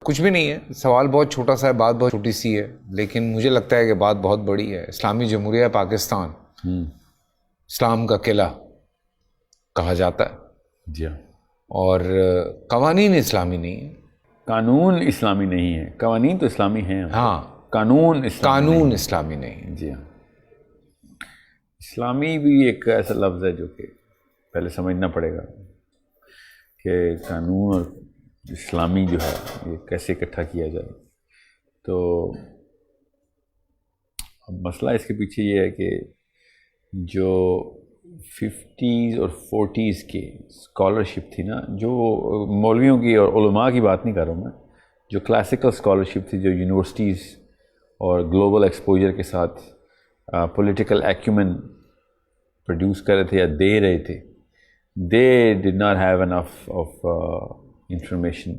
کچھ بھی نہیں ہے، سوال بہت چھوٹا سا ہے، بات بہت چھوٹی سی ہے، لیکن مجھے لگتا ہے کہ بات بہت بڑی ہے. اسلامی جمہوریہ پاکستان اسلام کا قلعہ کہا جاتا ہے، جی، اور قوانین اسلامی نہیں ہیں. قانون اسلامی نہیں ہے، قوانین تو اسلامی ہیں. ہاں، قانون اسلامی نہیں ہے. جی ہاں. اسلامی بھی ایک ایسا لفظ ہے جو کہ پہلے سمجھنا پڑے گا کہ قانون اور اسلامی جو ہے یہ کیسے اکٹھا کیا جائے. تو اب مسئلہ اس کے پیچھے یہ ہے کہ جو 50s اور 40s کے اسکالرشپ تھی نا، جو مولویوں کی اور علماء کی بات نہیں کر رہا ہوں میں، جو کلاسیکل اسکالرشپ تھی جو یونیورسٹیز اور گلوبل ایکسپوجر کے ساتھ پولیٹیکل ایکیومن پروڈیوس کر رہے تھے یا دے رہے تھے، they did not have enough of information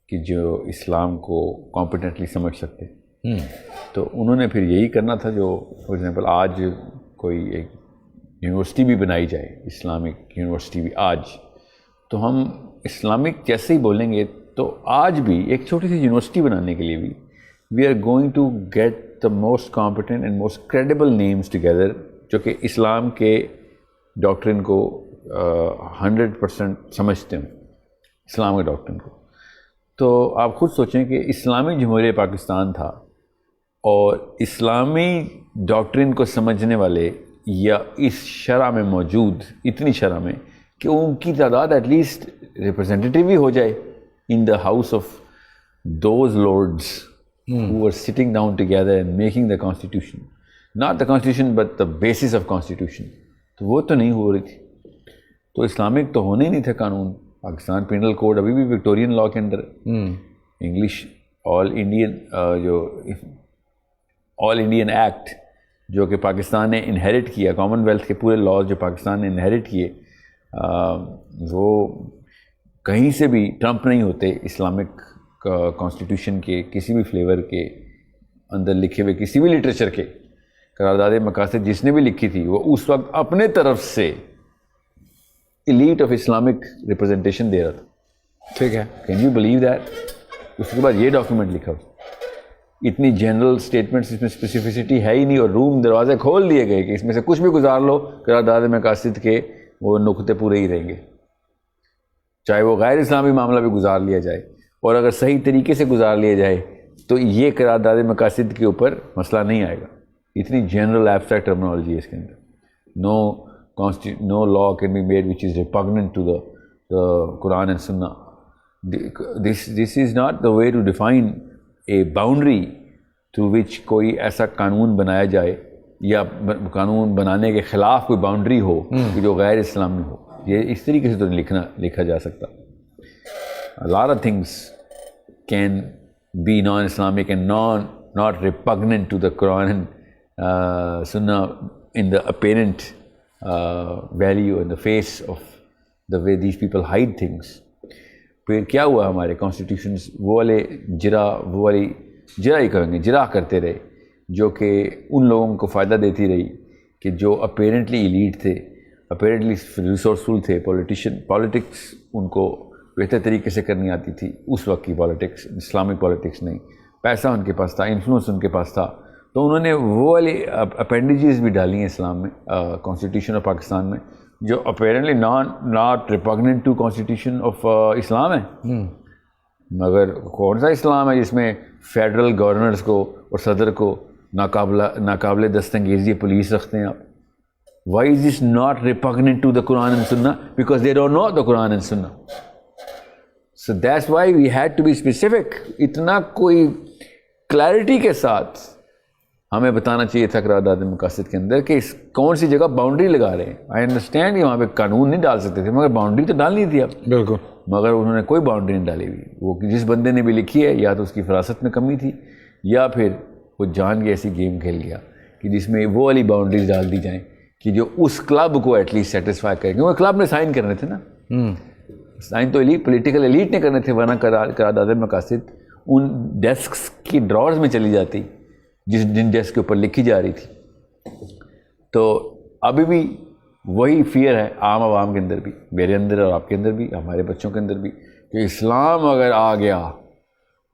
کہ جو اسلام کو کمپیٹنٹلی سمجھ سکتے. تو انہوں نے پھر یہی کرنا تھا جو فار ایگزامپل آج کوئی ایک یونیورسٹی بھی بنائی جائے، اسلامک یونیورسٹی بھی آج، تو ہم اسلامک جیسے ہی بولیں گے تو آج بھی ایک چھوٹی سی یونیورسٹی بنانے کے لیے بھی we are going to get the most competent and most credible names together جو کہ اسلام کے ڈاکٹرن کو 100% سمجھتے ہیں، اسلام کے ڈاکٹرن کو. تو آپ خود سوچیں کہ اسلامی جمہوریہ پاکستان تھا اور اسلامی ڈاکٹرن کو سمجھنے والے یا اس شرح میں موجود اتنی شرح میں کہ ان کی تعداد ایٹ لیسٹ ریپرزینٹیٹیو ہی ہو جائے in the house of those lords who were sitting down together and making the constitution, not the constitution but the basis of constitution. تو وہ تو نہیں ہو رہی تھی. تو اسلامک تو ہونے ہی نہیں تھا قانون. پاکستان پینل کوڈ ابھی بھی وکٹورین لا کے اندر، انگلش آل انڈین ایکٹ جو کہ پاکستان نے انہیریٹ کیا، کامن ویلتھ کے پورے لاز جو پاکستان نے انہیریٹ کیے، وہ کہیں سے بھی ٹرمپ نہیں ہوتے اسلامک کانسٹیٹیوشن کے کسی بھی فلیور کے اندر لکھے ہوئے کسی بھی لٹریچر کے. قرارداد مقاصد جس نے بھی لکھی تھی وہ اس وقت اپنے طرف سے ایلیٹ آف اسلامک ریپرزنٹیشن دے رہا تھا. ٹھیک ہے، کین یو بلیو دیٹ؟ اس کے بعد یہ ڈاکیومنٹ لکھا ہو، اتنی جنرل اسٹیٹمنٹس، اس میں اسپیسیفسٹی ہے ہی نہیں، اور روم دروازے کھول دیے گئے کہ اس میں سے کچھ بھی گزار لو، قرارداد مقاصد کے وہ نقطے پورے ہی رہیں گے، چاہے وہ غیر اسلامی معاملہ بھی گزار لیا جائے، اور اگر صحیح طریقے سے گزار لیا جائے تو یہ قرارداد مقاصد کے اوپر مسئلہ نہیں آئے گا. اتنی جنرل ایبسٹریکٹ ٹرمنالوجی ہے اس کے اندر. No law can be made which is repugnant to the Quran and Sunnah. This is not the way to define a boundary to which کوئی ایسا قانون بنایا جائے یا قانون بنانے کے خلاف کوئی باؤنڈری ہو کہ جو غیر اسلامی ہو. یہ اس طریقے سے تو نہیں لکھا جا سکتا. A lot of things can be non-Islamic and not repugnant to the Quran and Sunnah in the apparent value and the face of the way these people hide things. پھر کیا ہوا ہمارے کانسٹیٹیوشنز وہ والی جرا ہی کہیں گے، جرا کرتے رہے جو کہ ان لوگوں کو فائدہ دیتی رہی کہ جو اپیرنٹلی ایلیٹ تھے، اپیرنٹلی ریسورسفل تھے، پالیٹکس ان کو بہتر طریقے سے کرنی آتی تھی. اس وقت کی پالیٹکس، اسلامک پالیٹکس نہیں، پیسہ ان کے پاس تھا، انفلوئنس ان کے پاس تھا، تو انہوں نے وہ والی اپینڈیجز بھی ڈالی ہیں اسلام میں، کانسٹیٹیوشن آف پاکستان میں، جو apparently not repugnant to constitution of Islam ہے. مگر کون سا اسلام ہے جس میں فیڈرل گورنرز کو اور صدر کو ناقابل دستانگیزی پولیس رکھتے ہیں آپ؟ Why is this not repugnant to the Quran and Sunnah? Because they don't know the Quran and Sunnah. So that's why we had to be specific. اتنا کوئی کلیئرٹی کے ساتھ ہمیں بتانا چاہیے تھا قرارداد مقاصد کے اندر کہ اس کون سی جگہ باؤنڈری لگا رہے ہیں. آئی انڈرسٹینڈ کہ وہاں پہ قانون نہیں ڈال سکتے تھے، مگر باؤنڈری تو ڈالنی تھی آپ. بالکل. مگر انہوں نے کوئی باؤنڈری نہیں ڈالی ہوئی. وہ جس بندے نے بھی لکھی ہے یا تو اس کی فراست میں کمی تھی یا پھر وہ جان کے ایسی گیم کھیل گیا کہ جس میں وہ والی باؤنڈریز ڈال دی جائیں کہ جو اس کلب کو ایٹ لیسٹ سیٹسفائی کریں. کیونکہ کلب نے سائن کرنے تھے نا، سائن تو پولیٹیکل ایلیٹ نے کرنے تھے، ورنہ قرارداد مقاصد ان ڈیسکس کی ڈرارز میں چلی جاتی جن ڈیسک کے اوپر لکھی جا رہی تھی. تو ابھی بھی وہی فیئر ہے عام عوام کے اندر بھی، میرے اندر اور آپ کے اندر بھی، ہمارے بچوں کے اندر بھی، کہ اسلام اگر آ گیا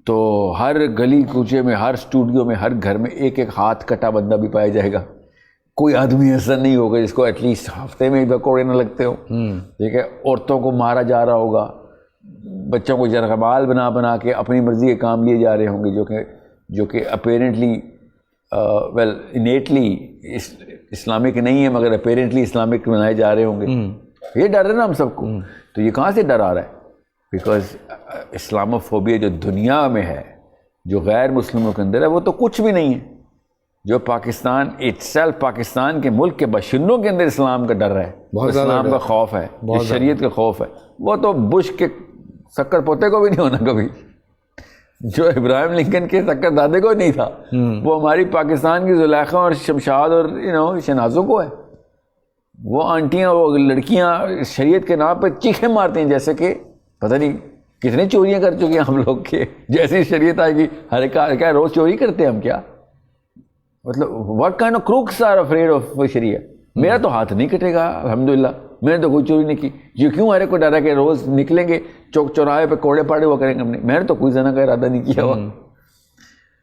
تو ہر گلی کوچے میں, ہر اسٹوڈیو میں, ہر گھر میں ایک ایک ہاتھ کٹا بندہ بھی پایا جائے گا. کوئی آدمی ایسا نہیں ہوگا جس کو ایٹ لیسٹ ہفتے میں ایک بار کوڑے نہ لگتے ہو. ٹھیک ہے, عورتوں کو مارا جا رہا ہوگا, بچوں کو جرغبال بنا بنا کے اپنی مرضی کے کام لیے جا رہے ہوں گے, جو کہ اپیرنٹلی ویل انیٹلی اسلامک نہیں ہے, مگر اپیرنٹلی اسلامک بنائے جا رہے ہوں گے. یہ ڈر ہے نا ہم سب کو. تو یہ کہاں سے ڈر آ رہا ہے؟ بیکاز اسلاموفوبیا جو دنیا میں ہے, جو غیر مسلموں کے اندر ہے, وہ تو کچھ بھی نہیں ہے. جو پاکستان پاکستان کے ملک کے باشندوں کے اندر اسلام کا ڈر ہے, اسلام کا خوف ہے, شریعت کا خوف ہے, وہ تو بش کے شکر پوتے کو بھی نہیں ہونا کبھی, جو ابراہیم لنکن کے شکر دادے کو نہیں تھا, وہ ہماری پاکستان کی زلیخا اور شمشاد اور شنازوں کو ہے. وہ آنٹیاں, وہ لڑکیاں شریعت کے نام پہ چیخیں مارتی ہیں جیسے کہ پتہ نہیں کتنے چوریاں کر چکے ہیں ہم لوگ کے. جیسی شریعت آئے گی ہر ایک کیا روز چوری کرتے ہیں ہم کیا؟ مطلب what kind of crooks are afraid of شریعت. میرا تو ہاتھ نہیں کٹے گا الحمدللہ, میں نے تو کوئی چوری نہیں کی. یہ کیوں ہر ایک کو ڈرا کہ روز نکلیں گے چوک چوراہے پہ کوڑے پاڑے ہوا کریں گے ہم نے؟ میں نے تو کوئی زنا کا ارادہ نہیں کیا ہوا.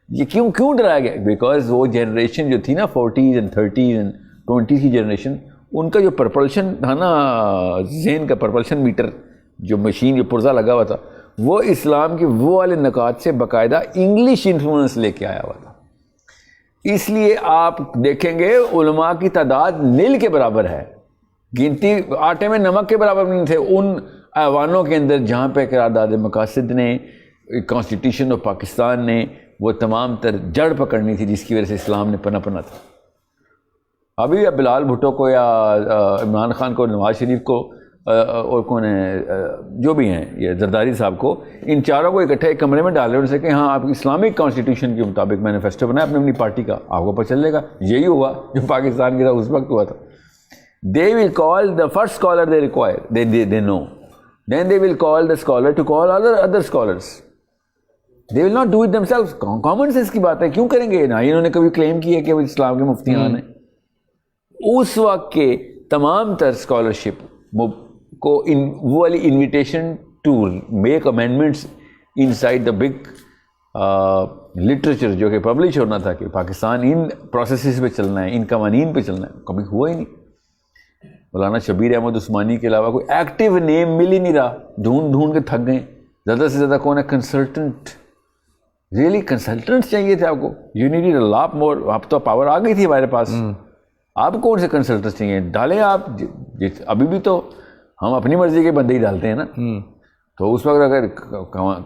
یہ کیوں ڈرایا گیا؟ بیکاز وہ جنریشن جو تھی نا 40s and 30s and 20s کی جنریشن, ان کا جو پرپلشن تھا نا, ذہن کا پرپلشن میٹر, جو مشین جو پرزہ لگا ہوا تھا, وہ اسلام کے وہ والے نکات سے باقاعدہ انگلش انفلوئنس لے کے آیا ہوا تھا. اس لیے آپ دیکھیں گے علماء کی تعداد نیل کے برابر ہے, گنتی آٹے میں نمک کے برابر نہیں تھے ان ایوانوں کے اندر جہاں پہ قرارداد مقاصد نے, کانسٹیٹیوشن آف پاکستان نے وہ تمام تر جڑ پکڑنی تھی جس کی وجہ سے اسلام نے پنپنا تھا. ابھی اب بلال بھٹو کو یا عمران خان کو, نواز شریف کو, اور کون ہے جو بھی ہیں, یہ زرداری صاحب کو, ان چاروں کو اکٹھے ایک کمرے میں ڈال رہے ان سے کہ ہاں آپ اسلامک کانسٹیٹیوشن کے مطابق مینیفیسٹو بنائے اپنی پارٹی کا, آپ کو پتہ چلے گا. یہی ہوا جو پاکستان کے ساتھ اس وقت ہوا تھا. They will call the first scholar they require, they know. Then they will call the scholar to call other scholars. They will not do it themselves. Common sense کی بات ہے, کیوں کریں گے؟ نہ انہوں نے کبھی کلیم کیا کہ وہ اسلام کے مفتیان ہیں. اس وقت کے تمام تر اسکالرشپ کو وہ والی invitation to make amendments inside the big literature جو کہ پبلش ہونا تھا کہ پاکستان ان پروسیسز پہ چلنا ہے, ان قوانین پہ چلنا ہے, کبھی ہوا ہی نہیں. مولانا شبیر احمد عثمانی کے علاوہ کوئی ایکٹیو نیم مل ہی نہیں رہا, ڈھونڈ کے تھک گئے. زیادہ سے زیادہ کون ہے؟ کنسلٹنٹ. ریئلی کنسلٹنٹس چاہیے تھے آپ کو. یو نیڈ اے لاٹ مور. آپ تو پاور آ گئی تھی ہمارے پاس, آپ کون سے کنسلٹنٹس چاہیے؟ ڈالیں آپ. ابھی بھی تو ہم اپنی مرضی کے بندے ہی ڈالتے ہیں نا. تو اس وقت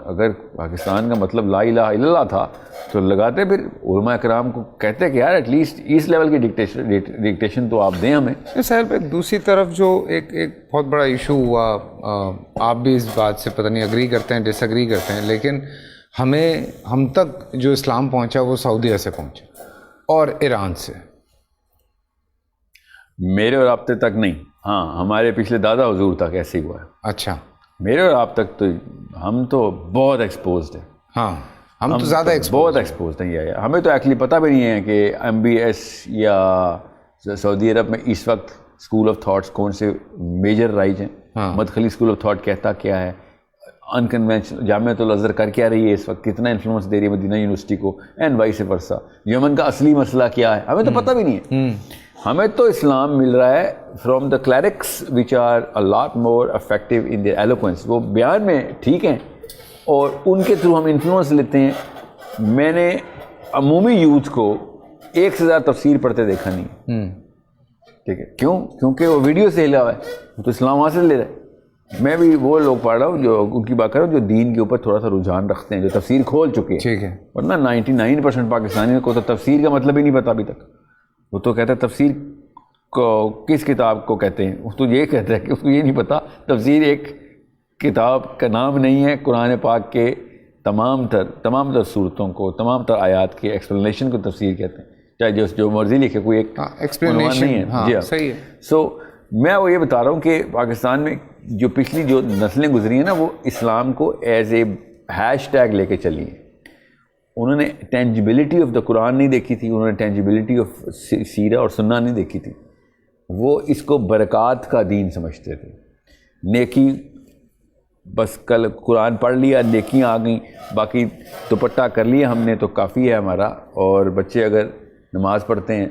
اگر پاکستان کا مطلب لا الہ الا اللہ تھا تو لگاتے, پھر علماء کرام کو کہتے کہ یار ایٹ لیسٹ اس لیول کی ڈکٹیشن تو آپ دیں ہمیں. سہیل بھائی, دوسری طرف جو ایک بہت بڑا ایشو ہوا, آپ بھی اس بات سے پتہ نہیں اگری کرتے ہیں ڈس ایگری کرتے ہیں, لیکن ہم تک جو اسلام پہنچا وہ سعودیہ سے پہنچا اور ایران سے. میرے اور آپ تک نہیں. ہاں, ہمارے پچھلے دادا حضور تک ایسے ہی ہوا ہے. اچھا. میرے اور آپ تک تو ہم تو بہت ایکسپوزڈ ہیں. ہاں, ہم تو زیادہ بہت ایکسپوزڈ ہیں. ہمیں تو ایکچولی پتہ بھی نہیں ہے کہ MBS یا سعودی عرب میں اس وقت اسکول آف تھاٹس کون سے میجر رائج ہیں. مدخلی اسکول آف تھاٹ کہتا کیا ہے, انکنوینشنل جامعۃ الازہر کر کیا رہی ہے اس وقت, کتنا انفلوئنس دے رہی ہے مدینہ یونیورسٹی کو, اینڈ وائس ورسا. یمن کا اصلی مسئلہ کیا ہے ہمیں تو پتہ بھی نہیں ہے. ہمیں تو اسلام مل رہا ہے from the clerics which are a lot more effective in their eloquence. وہ بیان میں ٹھیک ہیں اور ان کے تھرو ہم انفلوئنس لیتے ہیں. میں نے عمومی یوتھ کو ایک سے زیادہ تفسیر پڑھتے دیکھا نہیں. ٹھیک ہے, کیوں؟ کیونکہ وہ ویڈیو سے ہلا ہوا ہے, وہ تو اسلام وہاں سے لے رہا ہے. میں بھی وہ لوگ پڑھ رہا ہوں جو ان کی بات کر رہا ہوں جو دین کے اوپر تھوڑا سا رجحان رکھتے ہیں, جو تفسیر کھول چکے ہیں. ٹھیک ہے. ورنہ 99% پاکستانیوں کو تو تفسیر کا مطلب ہی نہیں پتا ابھی تک. وہ تو کہتا ہے تفسیر کو کس کتاب کو کہتے ہیں, وہ تو یہ کہتا ہے کہ اس کو یہ نہیں پتا تفسیر ایک کتاب کا نام نہیں ہے. قرآن پاک کے تمام تر صورتوں کو, تمام تر آیات کے ایکسپلینیشن کو تفسیر کہتے ہیں, چاہے جو مرضی لکھے, کوئی ایک ایکسپلینیشن نہیں ہے. جی صحیح ہے. سو میں وہ یہ بتا رہا ہوں کہ پاکستان میں جو پچھلی جو نسلیں گزری ہیں نا, وہ اسلام کو ایز اے ہیش ٹیگ لے کے چلی ہیں. انہوں نے ٹینجیبلٹی آف دا قرآن نہیں دیکھی تھی, انہوں نے ٹینجیبلٹی آف سیرہ اور سنہ نہیں دیکھی تھی. وہ اس کو برکات کا دین سمجھتے تھے, نیکی بس کل قرآن پڑھ لیا, نیکیاں آ گئیں, باقی دوپٹہ کر لیا ہم نے تو کافی ہے ہمارا. اور بچے اگر نماز پڑھتے ہیں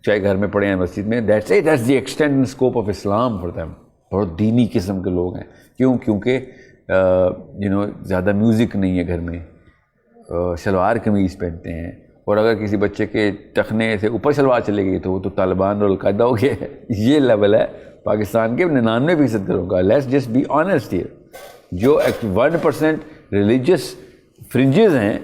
چاہے گھر میں پڑھے ہیں مسجد میں, that's the extent and scope of Islam for them. بہت دینی قسم کے لوگ ہیں. کیونکہ زیادہ میوزک نہیں ہے گھر میں, شلوار قمیض پہنتے ہیں. اور اگر کسی بچے کے ٹخنے سے اوپر شلوار چلے گئی تو وہ تو طالبان اور القاعدہ ہو گیا ہے. یہ لیول ہے پاکستان کے 99% گھروں کا. Let's just be honest here. جو 1% ریلیجیس فرنجز ہیں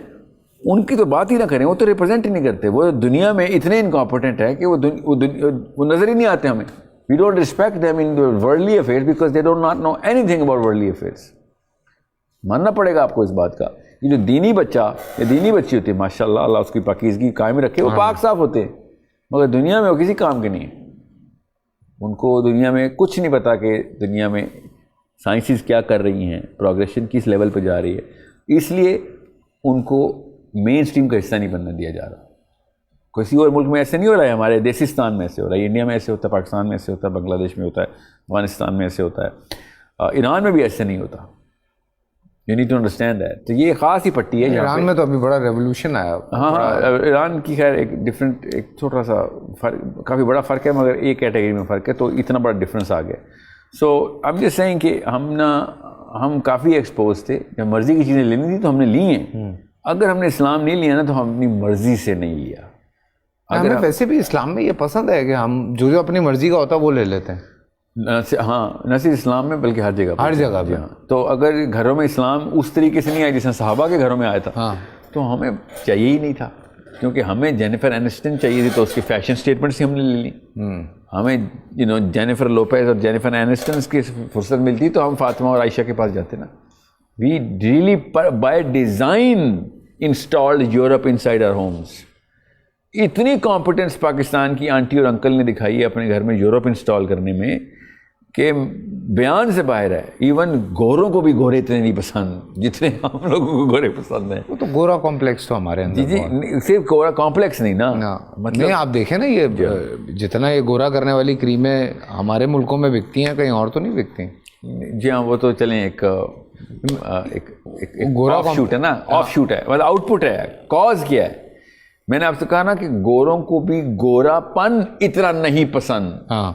ان کی تو بات ہی نہ کریں, وہ تو ریپرزینٹ ہی نہیں کرتے. وہ دنیا میں اتنے انکمپیٹنٹ ہے کہ وہ نظر ہی نہیں آتے ہمیں. We don't respect them in worldly affairs because they don't not know anything about worldly affairs. ماننا پڑے گا آپ کو اس بات کا. یہ جو دینی بچہ یا دینی بچی ہوتی ہے ماشاء اللہ, اللہ اس کی پاکیزگی قائم رکھے, وہ پاک صاف ہوتے ہیں, مگر دنیا میں وہ کسی کام کے نہیں ہیں. ان کو دنیا میں کچھ نہیں پتا کہ دنیا میں سائنسز کیا کر رہی ہیں, پروگریشن کس لیول پہ جا رہی ہے. اس لیے ان کو مین اسٹریم کا حصہ نہیں بننا دیا جا رہا. کسی اور ملک میں ایسے نہیں ہو رہا ہے, ہمارے دیسستان میں ایسے ہو رہا ہے, انڈیا میں ایسے ہوتا ہے, پاکستان میں ایسے ہوتا ہے, بنگلہ دیش میں ہوتا ہے, افغانستان میں ایسے ہوتا ہے, ایران میں بھی ایسے نہیں ہوتا. You need to understand that. تو یہ خاص ہی پٹی ہے. ایران میں تو ابھی بڑا ریولوشن آیا. ہاں, ایران کی خیر ایک ڈفرینٹ, ایک چھوٹا سا فرق, کافی بڑا فرق ہے, مگر ایک کیٹیگری میں فرق ہے, تو اتنا بڑا ڈفرینس آ گیا. سو اب جس سہیں کہ ہم کافی ایکسپوز تھے. جب مرضی کی چیزیں لینی تھی تو ہم نے لی ہیں. اگر ہم نے اسلام نہیں لیا نا تو ہم اپنی مرضی سے نہیں لیا. ہمیں ویسے بھی اسلام میں یہ پسند ہے کہ ہم جو اپنی مرضی کا ہوتا ہے وہ لے لیتے ہیں. ہاں, نہ صرف اسلام میں بلکہ ہر جگہ پہ. ہاں, تو اگر گھروں میں اسلام اس طریقے سے نہیں آیا جیسے صحابہ کے گھروں میں آیا تھا, تو ہمیں چاہیے ہی نہیں تھا. کیونکہ ہمیں جینیفر اینسٹن چاہیے تھی تو اس کی فیشن اسٹیٹمنٹس ہی ہم نے لے لی. ہمیں جینیفر لوپیز اور جینیفر اینسٹنس کی فرصت ملتی تو ہم فاطمہ اور عائشہ کے پاس جاتے نا. We really by design installed Europe inside our homes. اتنی کمپٹنس پاکستان کی آنٹی اور انکل نے دکھائی ہے اپنے گھر میں یورپ انسٹال کرنے میں کہ بیان سے باہر ہے. ایون گوروں کو بھی گورے اتنے نہیں پسند جتنے ہم لوگوں کو گورے پسند ہیں. وہ تو گورا کمپلیکس تو ہمارے اندر. جی, صرف گورا کمپلیکس نہیں نا, مطلب آپ دیکھیں نا یہ جتنا یہ گورا کرنے والی کریمیں ہمارے ملکوں میں بکتی ہیں, کہیں اور تو نہیں بکتی. جی ہاں, وہ تو چلیں ایک آف شوٹ ہے نا, آف شوٹ ہے, مطلب آؤٹ پٹ ہے. کاز کیا ہے؟ میں نے آپ سے کہا نا کہ گوروں کو بھی گورا پن اتنا نہیں پسند. ہاں,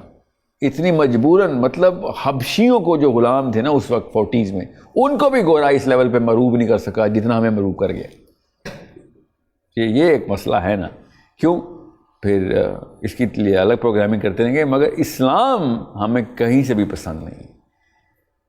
اتنی مجبوراً, مطلب حبشیوں کو جو غلام تھے نا اس وقت 40s میں, ان کو بھی گورا اس لیول پہ مروب نہیں کر سکا جتنا ہمیں مروب کر گیا. یہ ایک مسئلہ ہے نا. کیوں؟ پھر اس کے لیے الگ پروگرامنگ کرتے رہیں گے, مگر اسلام ہمیں کہیں سے بھی پسند نہیں.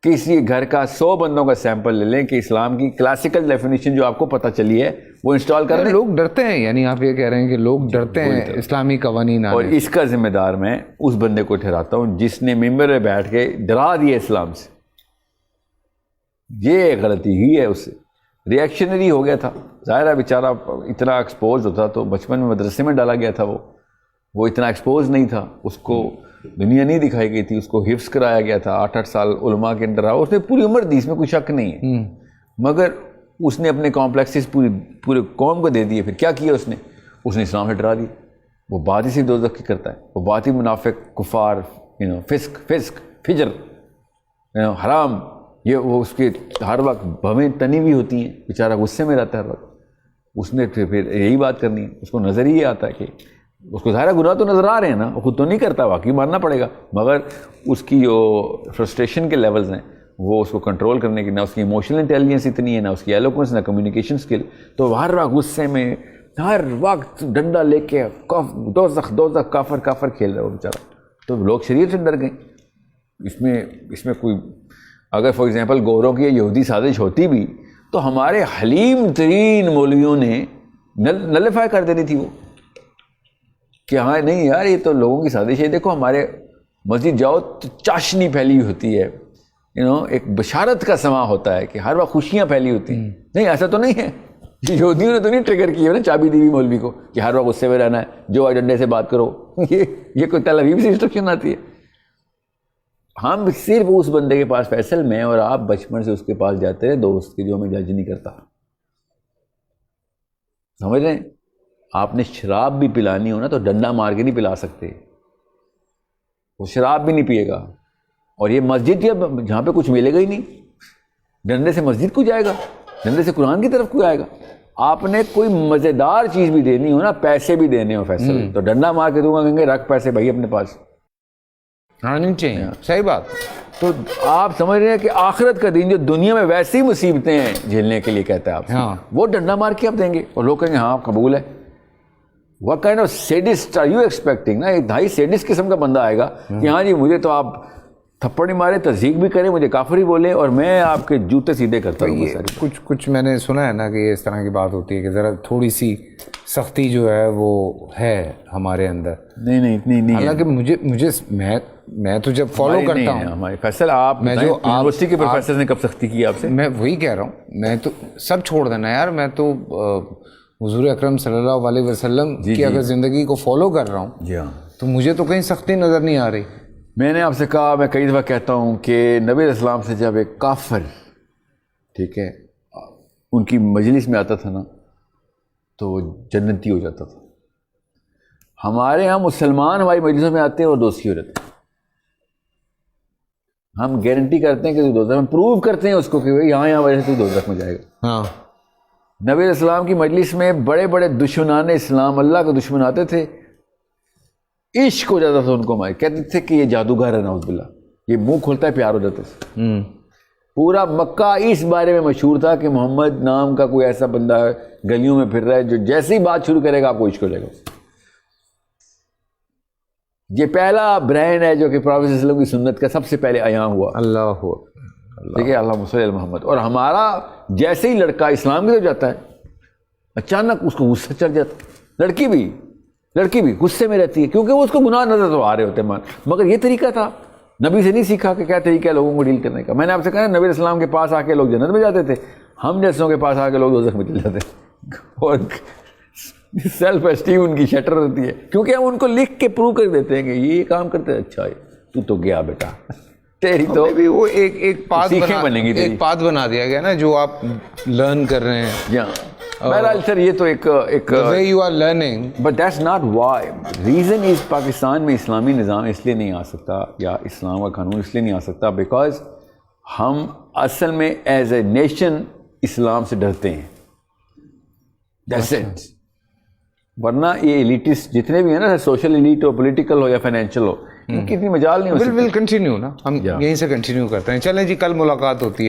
کسی گھر کا 100 بندوں کا سیمپل لے لیں کہ اسلام کی کلاسیکل ڈیفینیشن جو آپ کو پتہ چلی ہے وہ انسٹال کر لیں. لوگ ڈرتے ہیں, یعنی آپ یہ کہہ رہے ہیں کہ لوگ ڈرتے ہیں اسلامی قوانین. اور اس کا ذمہ دار میں اس بندے کو ٹھہراتا ہوں جس نے ممبر میں بیٹھ کے ڈرا دیا اسلام سے. یہ غلطی ہی ہے, اس سے ریئیکشنری ہو گیا تھا. ظاہر ہے بیچارہ اتنا ایکسپوز ہوتا تو بچپن میں مدرسے میں ڈالا گیا تھا. وہ اتنا ایکسپوز نہیں تھا, اس کو دنیا نہیں دکھائی گئی تھی, اس کو حفظ کرایا گیا تھا. 8 سال علماء کے اندر رہا, اس نے پوری عمر دی, اس میں کوئی شک نہیں ہے. مگر اس نے اپنے کمپلیکسز پورے قوم کو دے دیے. پھر کیا کیا اس نے اسلام سے ڈرا دیا. وہ بات ہی صرف دوزخ کی کرتا ہے, وہ بات ہی منافق, کفار, فسق, فجر, حرام, یہ وہ اس کے ہر وقت بھویں تنی ہوئی ہوتی ہیں, بیچارہ غصے میں رہتا ہے ہر وقت. اس نے پھر یہی بات کرنی ہے. اس کو نظر ہی یہ آتا ہے کہ اس کو ظاہر گناہ تو نظر آ رہے ہیں نا, وہ خود تو نہیں کرتا, واقعی ماننا پڑے گا, مگر اس کی جو فرسٹریشن کے لیولز ہیں وہ اس کو کنٹرول کرنے کی, نہ اس کی ایموشنل انٹیلیجنس اتنی ہے, نہ اس کی ایلوکوینس, نہ کمیونیکیشن اسکل. تو ہر وقت غصے میں, ہر وقت ڈنڈا لے کے دوزخ کافر کھیل رہا ہے وہ بیچارہ. تو لوگ شریعت سے ڈر گئے. اس میں کوئی اگر فار ایگزامپل گوروں کی یہودی سازش ہوتی بھی تو ہمارے حلیم ترین مولویوں نے نلیفائی کر دینی تھی وہ, کہ ہاں نہیں یار یہ تو لوگوں کی سازش ہے. دیکھو ہمارے مسجد جاؤ تو چاشنی پھیلی ہوتی ہے, ایک بشارت کا سماں ہوتا ہے کہ ہر وقت خوشیاں پھیلی ہوتی ہیں. نہیں ایسا تو نہیں ہے. یہودیوں نے تو نہیں ٹریگر کیا نا چابی دی ہوئی مولوی کو کہ ہر وقت غصے میں رہنا ہے, جو ایجنڈے سے بات کرو. یہ کوئی تل ابیب سے انسٹرکشن آتی ہے. ہم صرف اس بندے کے پاس, فیصل میں اور آپ بچپن سے اس کے پاس جاتے رہے دوست کے, جو ہمیں جج نہیں کرتا. سمجھ رہے ہیں؟ آپ نے شراب بھی پلانی ہو نا تو ڈنڈا مار کے نہیں پلا سکتے. وہ شراب بھی نہیں پیے گا. اور یہ مسجد جہاں پہ کچھ ملے گا ہی نہیں, ڈنڈے سے مسجد کو جائے گا؟ ڈنڈے سے قرآن کی طرف کو آئے گا؟ آپ نے کوئی مزیدار چیز بھی دینی ہو نا، پیسے بھی دینے ہو فیصل، تو ڈنڈا مار کے دوں گا، کہیں گے رکھ پیسے بھائی اپنے پاس. نہیں چاہیے. صحیح بات. تو آپ سمجھ رہے ہیں کہ آخرت کا دین جو دنیا میں ویسی مصیبتیں ہیں جھیلنے کے لیے کہتا ہے آپ سے، وہ ڈنڈا مار کے آپ دیں گے اور لوگ کہیں گے ہاں قبول ہے. What kind of sadist are you expecting؟ نا ایک دھائی سیڈسٹ قسم کا بندہ آئے گا کہ ہاں جی مجھے تو آپ تھپڑ نہیں مارے، تصدیق بھی کریں، مجھے کافر ہی بولے اور میں آپ کے جوتے سیدھے کرتا ہوں. کچھ میں نے سنا ہے نا کہ یہ اس طرح کی بات ہوتی ہے کہ ذرا تھوڑی سی سختی جو ہے وہ ہے ہمارے اندر. نہیں اتنی نہیں. حالانکہ مجھے میں تو جب فالو کرتا ہوں ہمارے فیصل، آپ میں جو یونیورسٹی کے پروفیسر نے کب سختی کی آپ سے؟ میں وہی کہہ رہا ہوں، میں تو سب چھوڑ دینا یار. میں تو حضور اکرم صلی اللہ علیہ وسلم کی اگر زندگی کو فالو کر رہا ہوں جی ہاں، تو مجھے تو کہیں سختی نظر نہیں آ رہی. میں نے آپ سے کہا، میں کئی دفعہ کہتا ہوں کہ نبی علیہ السلام سے جب ایک کافر ٹھیک ہے ان کی مجلس میں آتا تھا نا تو وہ جنتی ہو جاتا تھا. ہمارے ہاں مسلمان ہماری مجلسوں میں آتے ہیں اور دوستی ہو جاتے ہیں. ہم گارنٹی کرتے ہیں کہ تو دوزخ میں، پروو کرتے ہیں اس کو کہ یہاں وجہ سے تو دوزخ میں جائے گا. ہاں، نبی علیہ السلام کی مجلس میں بڑے بڑے دشمنان اسلام، اللہ کے دشمن آتے تھے، عشق ہو جاتا تھا ان کو، ہمارے کہتے تھے کہ یہ جادوگر ہے، نعوذ باللہ، یہ منہ کھولتا ہے پیار ہو جاتا تھا. پورا مکہ اس بارے میں مشہور تھا کہ محمد نام کا کوئی ایسا بندہ ہے گلیوں میں پھر رہا ہے جو جیسے ہی بات شروع کرے گا آپ کو عشق ہو جائے گا. یہ پہلا برانڈ ہے جو کہ پروفیٹ صلی اللہ علیہ وسلم کی سنت کا سب سے پہلے عیاں ہوا. اللہ ٹھیک ہے، اللہم صلی علی محمد. اور ہمارا جیسے ہی لڑکا اسلام کی طرف جاتا ہے اچانک اس کو غصہ چڑھ جاتا ہے. لڑکی بھی غصے میں رہتی ہے کیونکہ وہ اس کو گناہ نظر تو آ رہے ہوتے ہیں. مگر یہ طریقہ تھا، نبی سے نہیں سیکھا کہ کیا طریقہ ہے لوگوں کو ڈیل کرنے کا. میں نے آپ سے کہا نبی علیہ السلام کے پاس آ کے لوگ جنت میں جاتے تھے، ہم جیسوں کے پاس آ کے لوگ دوزخ میں چل جاتے ہیں. اور سیلف اسٹیم ان کی شٹر ہوتی ہے کیونکہ ہم ان کو لکھ کے پروو کر دیتے ہیں کہ یہ کام کرتے ہیں. اچھا تو گیا بیٹا، تیری تو وہ ایک پاتھ بنا دیا گیا نا جو آپ لرن کر رہے ہیں. بہرحال سر یہ تو ایک you are learning, but that's not why. Reason is Pakistan میں اسلامی نظام اس لیے نہیں آ سکتا یا اسلام کا قانون اس لیے نہیں آ سکتا بیکاز ہم اصل میں ایز اے نیشن اسلام سے ڈرتے ہیں. That's it. ورنہ یہ ایلیٹسٹ جتنے بھی ہیں نا، سوشل ایلیٹ ہو، پولیٹیکل ہو یا فائنینشیل ہو، ان کی اتنی مجال نہیں ہو سکتی. ول کنٹینیو نا، ہم یہیں سے کنٹینیو کرتے ہیں. چلیں جی، کل ملاقات ہوتی ہے.